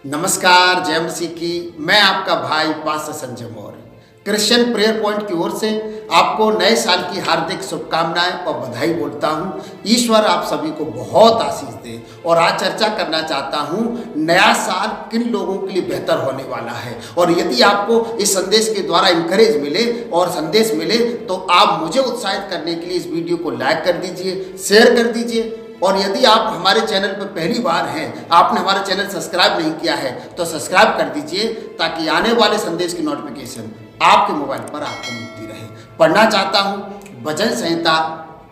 नमस्कार, जय मसीह की। मैं आपका भाई pastor Sanjay Maurya Christian prayer point की ओर से आपको नए साल की हार्दिक शुभकामनाएं और बधाई बोलता हूं। ईश्वर आप सभी को बहुत आशीष दे। और आज चर्चा करना चाहता हूं, नया साल किन लोगों के लिए बेहतर होने वाला है। और यदि आपको इस संदेश के द्वारा इंकरेज मिले और संदेश मिले तो आप मुझे उत्साहित करने के लिए इस वीडियो को लाइक कर दीजिए, शेयर कर दीजिए। और यदि आप हमारे चैनल पर पहली बार हैं, आपने हमारा चैनल सब्सक्राइब नहीं किया है तो सब्सक्राइब कर दीजिए, ताकि आने वाले संदेश की नोटिफिकेशन आपके मोबाइल पर आपको मिलती रहे। पढ़ना चाहता हूँ भजन संहिता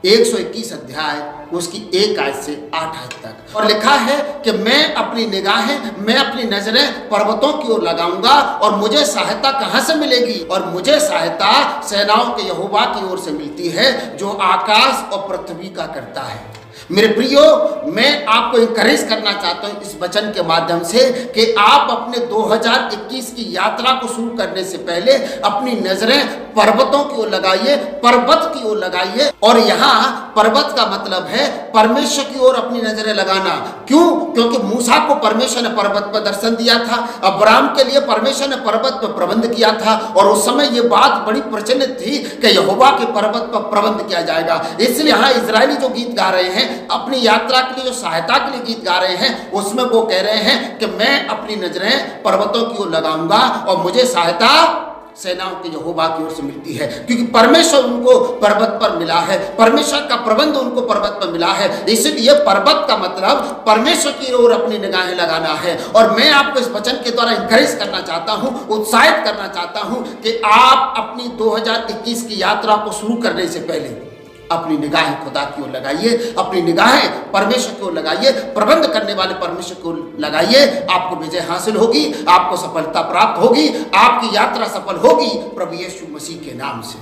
121 अध्याय उसकी 1 आयत से 8 आयत तक। और लिखा है कि मैं अपनी नजरें पर्वतों की ओर लगाऊंगा और मुझे सहायता कहां से मिलेगी। और मुझे सहायता सेनाओं के यहोवा की ओर से मिलती है, जो आकाश और पृथ्वी का करता है। मेरे प्रियो, मैं आपको इंकरेज करना चाहता हूं इस वचन के माध्यम से कि आप अपने 2021 की यात्रा को शुरू करने से पहले अपनी नजरें पर्वतों की ओर लगाइए, पर्वत की ओर लगाइए। और यहाँ पर्वत का मतलब है परमेश्वर की ओर अपनी नजरें लगाना। क्यों? क्योंकि मूसा को परमेश्वर ने पर्वत पर दर्शन दिया था, अब्राहम के लिए परमेश्वर ने पर्वत पर प्रबंध किया था। और उस समय ये बात बड़ी प्रचलित थी कि यहोवा के पर्वत पर प्रबंध किया जाएगा। इसलिए यहाँ इजरायली जो गीत गा रहे हैं, अपनी यात्रा के लिए जो सहायता के लिए गीत गा रहे हैं, उसमें वो कह रहे हैं कि मैं अपनी नजरें पर्वतों की ओर लगाऊंगा और मुझे सहायता सेनाओं के यहोवा की ओर से मिलती है। क्योंकि परमेश्वर उनको पर्वत पर मिला है, परमेश्वर का प्रबंध उनको पर्वत पर मिला है। इसलिए पर्वत का मतलब परमेश्वर की ओर अपनी निगाहें लगाना है। और मैं आपको इस वचन के द्वारा इंकरेज करना चाहता हूं, उत्साहित करना चाहता हूं कि आप अपनी 2021 की यात्रा को शुरू करने से पहले अपनी निगाहें खुदा की ओर लगाइए, अपनी निगाहें परमेश्वर की ओर लगाइए, प्रबंध करने वाले परमेश्वर की ओर लगाइए। आपको विजय हासिल होगी, आपको सफलता प्राप्त होगी, आपकी यात्रा सफल होगी प्रभु यीशु मसीह के नाम से।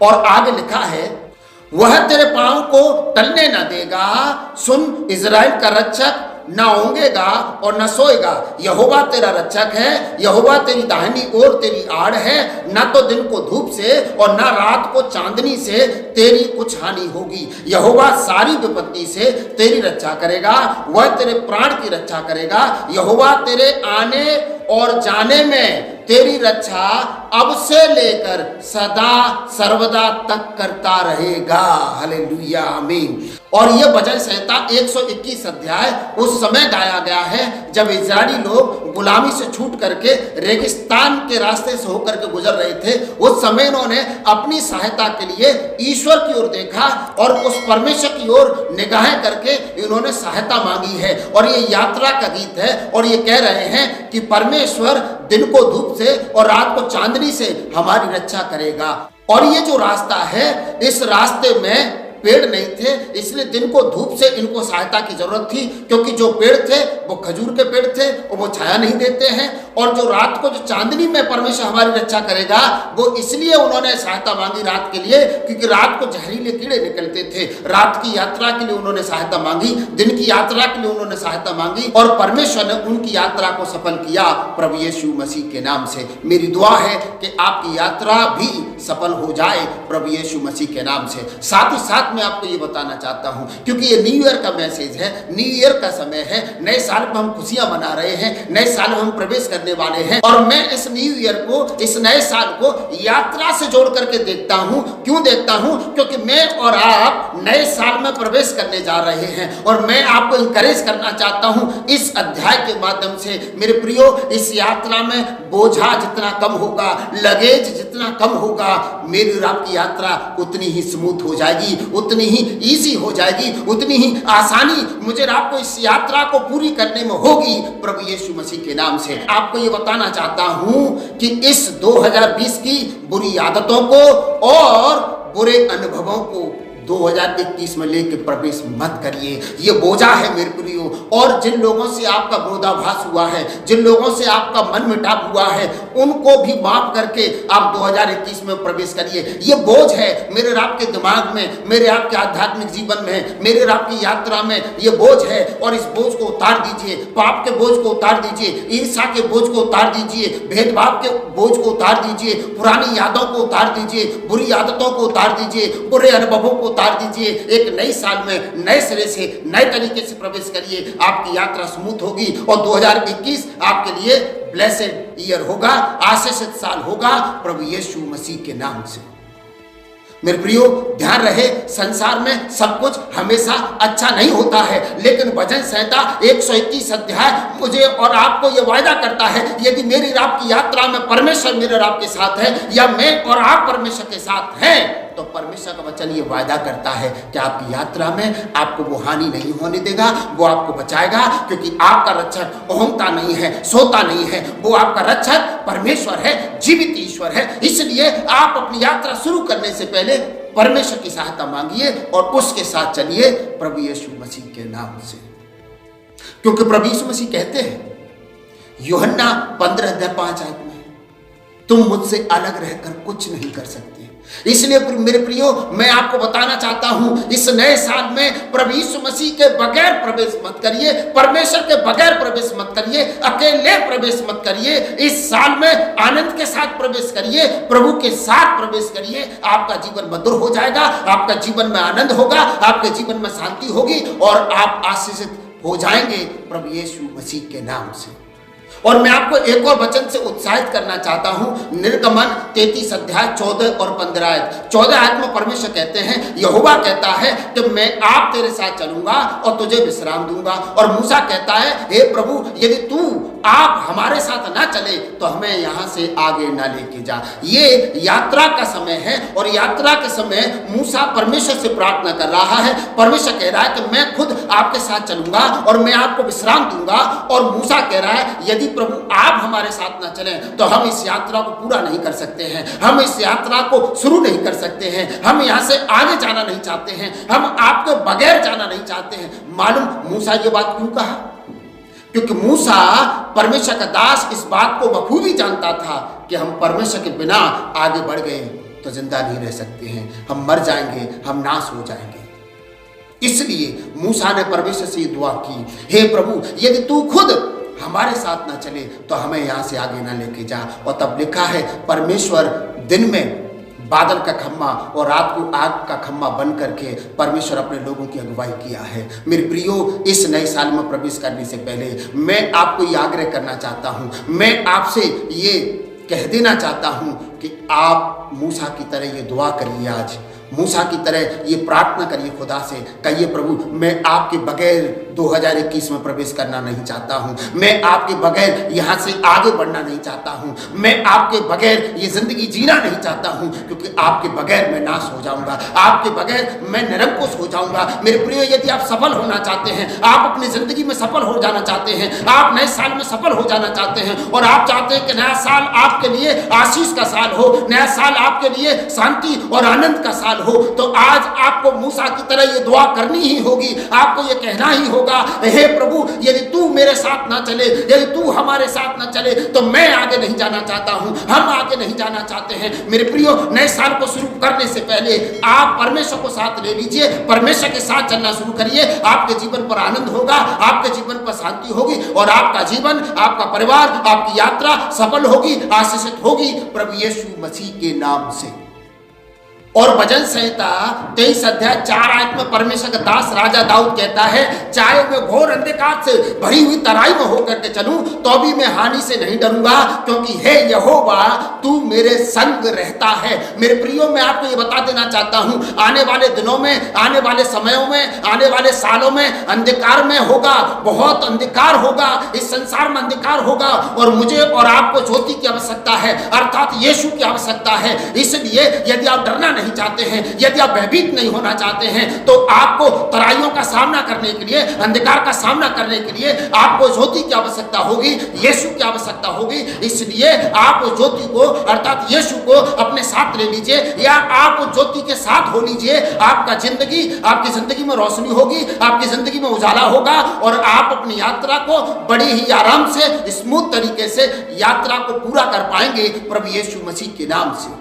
और आगे लिखा है, वह तेरे पांव को टलने न देगा। सुन, इजराइल का रक्षक ना ओंगेगा और न सोएगा। यहोवा तेरा रक्षक है, यहोवा तेरी दाहिनी ओर तेरी आड़ है। न तो दिन को धूप से और न रात को चांदनी से तेरी कुछ हानि होगी। यहोवा सारी विपत्ति से तेरी रक्षा करेगा, वह तेरे प्राण की रक्षा करेगा। यहोवा तेरे आने और जाने में तेरी रक्षा अब से लेकर सदा सर्वदा तक करता रहेगा। हालेलुया, आमीन। और यह भजन संहिता 121 अध्याय उस समय गाया गया है जब इजरायली लोग गुलामी से छूट करके रेगिस्तान के रास्ते से होकर के गुजर रहे थे। उस समय इन्होंने अपनी सहायता के लिए ईश्वर की ओर देखा और उस परमेश्वर की ओर निगाहें करके इन्होंने सहायता मांगी है। और ये यात्रा का गीत है और ये कह रहे हैं कि परमेश्वर दिन को धूप से और रात को चांदनी से हमारी रक्षा करेगा। और ये जो रास्ता है, इस रास्ते में पेड़ नहीं थे, इसलिए दिन को धूप से इनको सहायता की जरूरत थी। क्योंकि जो पेड़ थे वो खजूर के पेड़ थे और वो छाया नहीं देते हैं। और जो रात को जो चांदनी में परमेश्वर हमारी रक्षा करेगा, वो इसलिए उन्होंने सहायता मांगी रात के लिए, क्योंकि रात को जहरीले कीड़े निकलते थे। रात की यात्रा के लिए उन्होंने सहायता मांगी, दिन की यात्रा के लिए उन्होंने सहायता मांगी और परमेश्वर ने उनकी यात्रा को सफल किया प्रभु यीशु मसीह के नाम से। मेरी दुआ है कि आपकी यात्रा भी सफल हो जाए प्रभु यीशु मसीह के नाम से। साथ ही साथ मैं आपको ये बताना चाहता हूं, क्योंकि ये न्यू ईयर का मैसेज है, न्यू ईयर का समय है, नए साल में हम खुशियां मना रहे हैं, नए साल में हम प्रवेश करने वाले हैं। और मैं इस न्यू ईयर को, इस नए साल को यात्रा से जोड़ करके देखता हूं। क्यों देखता हूं? क्योंकि मैं और आप नए साल में प्रवेश करने जा रहे हैं। और मैं आपको इंकरेज करना चाहता हूं इस अध्याय के माध्यम से। मेरे प्रियो, इस यात्रा में बोझा जितना कम होगा, लगेज जितना कम होगा, मेरी और आपकी यात्रा उतनी ही स्मूथ हो जाएगी, उतनी ही इजी हो जाएगी, उतनी ही आसानी मुझे आपको इस यात्रा को पूरी करने में होगी प्रभु यीशु मसीह के नाम से। आपको ये बताना चाहता हूं कि इस 2020 की बुरी आदतों को और बुरे अनुभवों को 2021 में लेके प्रवेश मत करिए। ये बोझा है मेरे प्रियो। और जिन लोगों से आपका विरोधाभास हुआ है, जिन लोगों से आपका मन मिटाप हुआ है, उनको भी माफ करके आप 2021 में प्रवेश करिए। ये बोझ है मेरे आपके दिमाग में, मेरे आपके आध्यात्मिक जीवन में, मेरे आपकी यात्रा में ये बोझ है। और इस बोझ को उतार दीजिए, पाप के बोझ को उतार दीजिए, ईर्ष्या के बोझ को उतार दीजिए, भेदभाव के बोझ को उतार दीजिए, पुरानी यादों को उतार दीजिए, बुरी आदतों को उतार दीजिए, बुरे अनुभवों को उतार दीजिए। एक नई साल में नए सिरे से नए तरीके से प्रवेश करिए, आपकी यात्रा स्मूथ होगी और 2021 आपके लिए ब्लेसेड ईयर होगा, आशीषित साल होगा प्रभु यीशु मसीह के नाम से। मेरे प्रियो, ध्यान रहे, संसार में सब कुछ हमेशा अच्छा नहीं होता है, लेकिन भजन संहिता 121 अध्याय मुझे और आपको यह वायदा करता है, यदि मेरी और आपकी यात्रा में परमेश्वर मेरे और आपके साथ है, या मैं और आप परमेश्वर के साथ हैं, तो परमेश्वर का वचन ये वायदा करता है कि आपकी यात्रा में आपको वो हानि नहीं होने देगा, वो आपको बचाएगा, क्योंकि आपका रक्षक ओंघता नहीं है, सोता नहीं है, वो आपका रक्षक परमेश्वर है, जीवित ईश्वर है। इसलिए आप अपनी यात्रा शुरू करने से पहले परमेश्वर की सहायता मांगिए और उसके साथ चलिए प्रभु यीशु मसीह के नाम से। क्योंकि प्रभु यीशु मसीह कहते हैं यूहन्ना 15:5 में, तुम मुझसे अलग रहकर कुछ नहीं कर सकते। इसलिए मेरे प्रियो, मैं आपको बताना चाहता हूं, इस नए साल में प्रभु यीशु मसीह के बगैर प्रवेश मत करिए, परमेश्वर के बगैर प्रवेश मत करिए, अकेले प्रवेश मत करिए। इस साल में आनंद के साथ प्रवेश करिए, प्रभु के साथ प्रवेश करिए। आपका जीवन मधुर हो जाएगा, आपका जीवन में आनंद होगा, आपके जीवन में शांति होगी और आप आशीषित हो जाएंगे प्रभु यीशु मसीह के नाम से। और मैं आपको एक और वचन से उत्साहित करना चाहता हूं, निर्गमन 33 अध्याय 14 और 15 आयत। 14 आयत में परमेश्वर कहते हैं, यहोवा कहता है कि मैं आप तेरे साथ चलूंगा और तुझे विश्राम दूंगा। और मूसा कहता है, हे प्रभु, यदि तू आप हमारे साथ ना चले तो हमें यहां से आगे ना लेके जा। ये यात्रा का समय है और यात्रा के समय मूसा परमेश्वर से प्रार्थना कर रहा है। परमेश्वर कह रहा है कि मैं खुद आपके साथ चलूंगा और मैं आपको विश्राम दूंगा। और मूसा कह रहा है, यदि प्रभु आप हमारे साथ ना चलें तो हम इस यात्रा को पूरा नहीं कर सकते हैं, हम इस यात्रा को शुरू नहीं कर सकते हैं, हम यहां से आगे जाना नहीं चाहते हैं, हम आपके बगैर जाना नहीं चाहते हैं। मालूम मूसा ये बात क्यों कहा? क्योंकि मूसा परमेश्वर का दास इस बात को बखूबी जानता था कि हम परमेश्वर के बिना आगे बढ़ गए तो जिंदा नहीं रह सकते हैं, हम मर जाएंगे, हम नाश हो जाएंगे। इसलिए मूसा ने परमेश्वर से दुआ की, हे प्रभु, यदि तू खुद हमारे साथ ना चले तो हमें यहाँ से आगे ना लेके जा। और तब लिखा है, परमेश्वर दिन में बादल का खम्मा और रात को आग का खम्मा बन करके परमेश्वर अपने लोगों की अगुवाई किया है। मेरे प्रियो, इस नए साल में प्रवेश करने से पहले मैं आपको ये आग्रह करना चाहता हूँ, मैं आपसे ये कह देना चाहता हूँ कि आप मूसा की तरह ये दुआ करिए, आज मूसा की तरह ये प्रार्थना करिए खुदा से, कहिए, प्रभु, मैं आपके बगैर 2021 में प्रवेश करना नहीं चाहता हूँ, मैं आपके बगैर यहाँ से आगे बढ़ना नहीं चाहता हूँ, मैं आपके बगैर ये जिंदगी जीना नहीं चाहता हूँ, क्योंकि आपके बगैर मैं नाश हो जाऊँगा, आपके बगैर मैं निरंकुश हो जाऊँगा। मेरे प्रिय, यदि आप सफल होना चाहते हैं, आप अपनी जिंदगी में सफल हो जाना चाहते हैं, आप नए साल में सफल हो जाना चाहते हैं और आप चाहते हैं कि नया साल आपके लिए आशीष का साल हो, नया साल आपके लिए शांति और आनंद का साल हो, तो आज आपको मूसा की तरह ये दुआ करनी ही होगी। आपको ये कहना ही होगा, हे प्रभु, यदि तू मेरे साथ ना चले, यदि तू हमारे साथ ना चले तो मैं आगे नहीं जाना चाहता हूं, हम आगे नहीं जाना चाहते हैं। मेरे प्रियो, नए साल को शुरू करने से पहले आप परमेश्वर को साथ ले लीजिए, परमेश्वर के साथ चलना शुरू करिए। आपके जीवन पर आनंद होगा, आपके जीवन पर शांति होगी और आपका जीवन, आपका परिवार, आपकी यात्रा सफल होगी, आशीषित होगी प्रभु यीशु मसीह के नाम से। और भजन संहिता 23 अध्याय 4 आयत में परमेश्वर का दास राजा दाऊद कहता है, चाहे मैं घोर अंधकार से भरी हुई तराई में होकर के चलूं तो भी मैं हानि से नहीं डरूंगा, क्योंकि हे यहोवा, तू मेरे संग रहता है। मेरे प्रियो, मैं आपको ये बता देना चाहता हूं, आने वाले दिनों में, आने वाले समयों में, आने वाले सालों में अंधकार में होगा, बहुत अंधकार होगा, इस संसार में अंधकार होगा और मुझे और आपको ज्योति की आवश्यकता है, अर्थात यीशु की आवश्यकता है। इसलिए यदि आप डरना नहीं चाहते हैं, यदि आप भयभीत नहीं होना चाहते हैं, तो आपको तराइयों का सामना करने के लिए, अंधकार का सामना करने के लिए आपको ज्योति की आवश्यकता होगी, यीशु की आवश्यकता होगी। इसलिए आप ज्योति को, अर्थात यीशु को अपने साथ ले लीजिए, या आप ज्योति के साथ हो लीजिए। आपका जिंदगी, आपकी जिंदगी में रोशनी होगी, आपकी जिंदगी में उजाला होगा और आप अपनी यात्रा को बड़ी ही आराम से, स्मूथ तरीके से यात्रा को पूरा कर पाएंगे प्रभु यीशु मसीह के नाम से।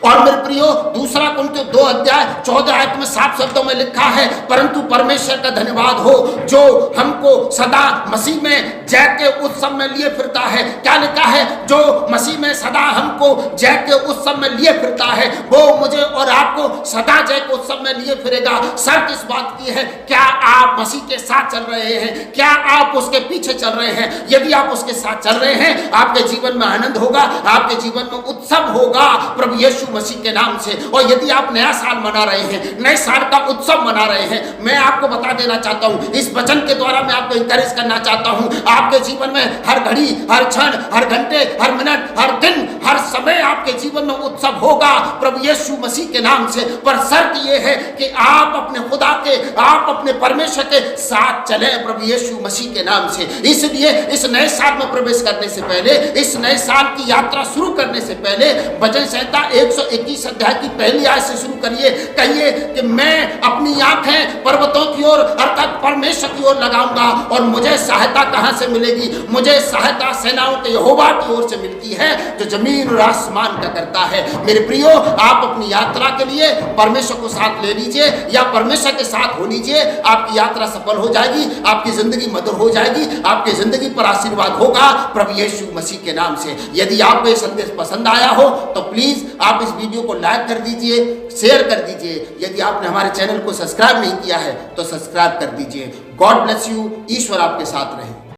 और मेरे प्रियो, दूसरा कुरिन्थियों 2 अध्याय 14 आयत में साफ शब्दों में लिखा है, परंतु परमेश्वर का धन्यवाद हो जो हमको सदा मसीह में जय के उत्सव में लिए फिरता है। क्या लिखा है? जो मसीह में सदा हमको जय के उत्सव में लिए फिरता है, वो मुझे और आपको सदा जय के उत्सव में लिए फिरेगा। शर्त इस बात की है, क्या आप मसीह के साथ चल रहे हैं? क्या आप उसके पीछे चल रहे हैं? यदि आप उसके साथ चल रहे हैं, आपके जीवन में आनंद होगा, आपके जीवन में उत्सव होगा प्रभु यीशु मसीह के नाम से। और यदि आप नया साल मना रहे हैं, नए साल का उत्सव मना रहे हैं, मैं आपको बता देना चाहता हूं, इस वचन के द्वारा मैं आपको इंकरेज करना चाहता हूं, आपके जीवन में हर घड़ी, हर क्षण, हर घंटे, हर मिनट, हर दिन, हर समय आपके जीवन में उत्सव होगा प्रभु यीशु मसीह के नाम से। पर शर्त यह है कि आप अपने खुदा के, आप अपने परमेश्वर के साथ चले प्रभु यीशु मसीह के नाम से। इसलिए इस नए साल में प्रवेश करने से पहले, इस नए साल की यात्रा शुरू करने से पहले भजन संहिता 121 अध्याय की पहली आयत से शुरू करिए। कहिए कि मैं अपनी आंखें पर्वतों की ओर अर्थात परमेश्वर की ओर लगाऊंगा और मुझे सहायता कहां से मिलेगी? मुझे सहायता सेनाओं के यहोवा की ओर से मिलती है जो जमीन और आसमान का करता है। मेरे प्रियो, आप अपनी यात्रा के लिए परमेश्वर को साथ ले लीजिए या परमेश्वर के साथ हो लीजिए। आपकी यात्रा सफल हो जाएगी, आपकी जिंदगी मधुर हो जाएगी, आपकी जिंदगी पर आशीर्वाद होगा प्रभु यीशु मसीह के नाम से। यदि आपको ये संदेश पसंद आया हो तो प्लीज आप इस वीडियो को लाइक कर दीजिए, शेयर कर दीजिए। यदि आपने हमारे चैनल को सब्सक्राइब नहीं किया है तो सब्सक्राइब कर दीजिए। God bless you. ईश्वर आपके साथ रहे।